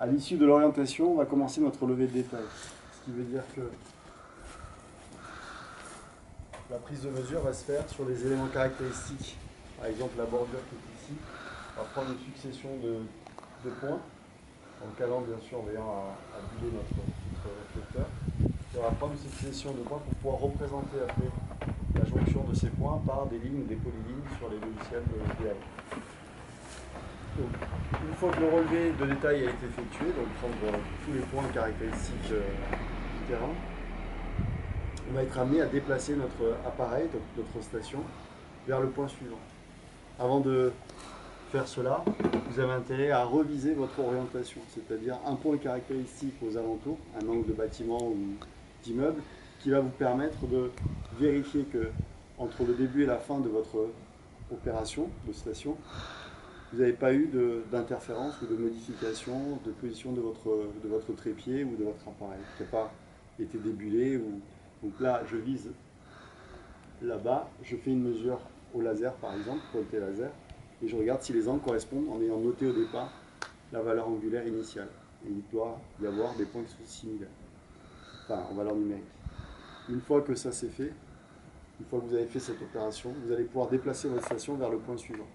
À l'issue de l'orientation, on va commencer notre levée de détail. Ce qui veut dire que la prise de mesure va se faire sur les éléments caractéristiques. Par exemple, la bordure qui est ici. On va prendre une succession de points, en calant bien sûr en veillant à buller notre réflecteur. Et on va prendre une succession de points pour pouvoir représenter après la jonction de ces points par des lignes ou des polylignes sur les logiciels de DAE. Donc, une fois que le relevé de détail a été effectué, donc prendre tous les points caractéristiques du terrain, on va être amené à déplacer notre appareil, donc notre station, vers le point suivant. Avant de faire cela, vous avez intérêt à reviser votre orientation, c'est-à-dire un point caractéristique aux alentours, un angle de bâtiment ou d'immeuble, qui va vous permettre de vérifier que entre le début et la fin de votre opération de station, vous n'avez pas eu d'interférence ou de modification de position de votre trépied ou de votre appareil, qui n'a pas été débulé. Donc là, je vise là-bas, je fais une mesure au laser par exemple, pointé laser, et je regarde si les angles correspondent en ayant noté au départ la valeur angulaire initiale. Et il doit y avoir des points qui sont similaires, enfin en valeur numérique. Une fois que ça c'est fait, une fois que vous avez fait cette opération, vous allez pouvoir déplacer votre station vers le point suivant.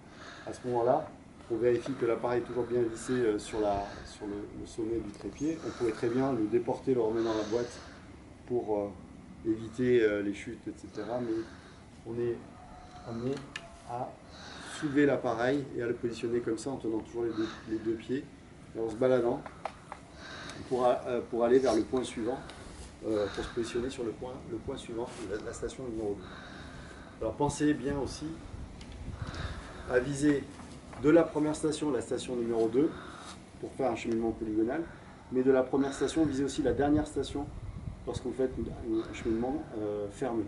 À ce moment-là, on vérifie que l'appareil est toujours bien vissé sur le sommet du trépied. On pourrait très bien le déporter, le remettre dans la boîte pour éviter les chutes, etc. Mais on est amené à soulever l'appareil et à le positionner comme ça en tenant toujours les deux pieds et en se baladant pour aller vers le point suivant, pour se positionner sur le point suivant, la station numéro 2. Alors pensez bien aussi à viser de la première station, la station numéro 2, pour faire un cheminement polygonal, mais de la première station, visez aussi la dernière station lorsque vous faites un cheminement fermé.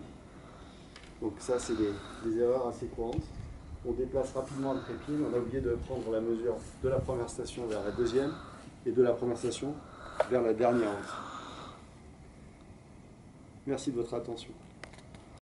Donc ça, c'est des erreurs assez courantes. On déplace rapidement le trépied, mais on a oublié de prendre la mesure de la première station vers la deuxième et de la première station vers la dernière. Merci de votre attention.